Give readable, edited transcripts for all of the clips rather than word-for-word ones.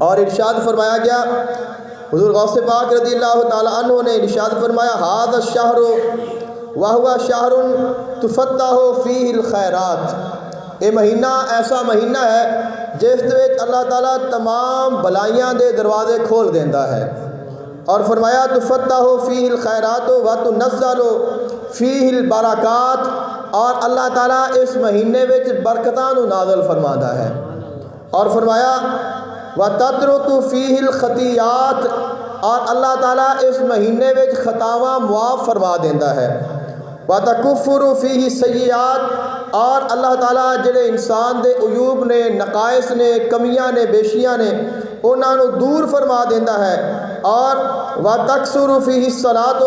اور ارشاد فرمایا گیا، حضور غوث پاک رضی اللہ تعالیٰ عنہ نے ارشاد فرمایا، ھذا الشہر وہو شہر تفتح فیہ الخیرات، یہ مہینہ ایسا مہینہ ہے جس وچ اللہ تعالیٰ تمام بھلائیاں دے دروازے کھول دیندا ہے۔ اور فرمایا تفتح فیہ الخیرات وتنزل فیہ البرکات، اور اللہ تعالیٰ اس مہینے وچ برکتاں نو نازل فرماندا ہے۔ اور فرمایا وتترک فیہ الخطیات، اور اللہ تعالیٰ اس مہینے وچ خطاواں معاف فرما دیندا ہے۔ وتکفر فیہ السیئات، اور اللہ تعالیٰ جڑے انسان دے عیوب نے، نقائص نے، کمیاں نے، بیشیاں نے، انہاں نو دور فرما دیندا ہے۔ اور وتکثر فیہ الصلاۃ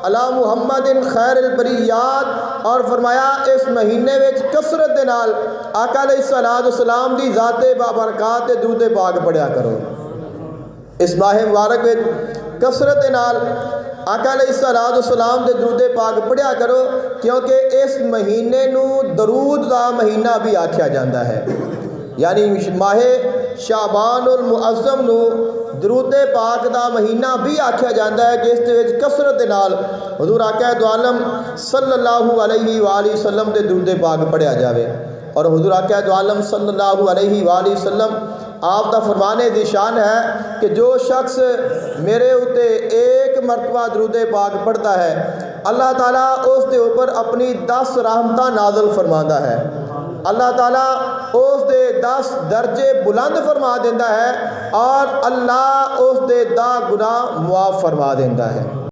علی محمد خیر البریات، اور فرمایا اس مہینے وچ کثرت دے نال آقا علیہ الصلوۃ والسلام دی ذات بابرکات تے درود پاک پڑھیا کرو۔ اس ماہ مبارک وچ کثرت دے نال آقا علیہ الصلوۃ والسلام دے درود پاک پڑھیا کرو، کیونکہ اس مہینے نو درود دا مہینہ بھی آکھیا جاندہ ہے، یعنی ماہ شعبان المعظم نو درود پاک دا مہینہ بھی آکھیا جاندہ ہے کہ اس دے وچ کثرت دے نال حضور آقا دو عالم صلی اللہ علیہ وآلہ وسلم دے درود پاک پڑھیا جاوے۔ اور حضور آقا دو عالم صلی اللہ علیہ وآلہ وسلم آپ دا فرمانے دی شان ہے کہ جو شخص میرے اتے ایک مرتبہ درود پاک پڑھتا ہے، اللہ تعالیٰ اس دے اوپر اپنی 10 رحمتاں نازل فرماندا ہے، اللہ تعالیٰ اس دے 10 درجے بلند فرما دیندہ ہے، اور اللہ اس دے 10 گناہ معاف فرما دیندہ ہے۔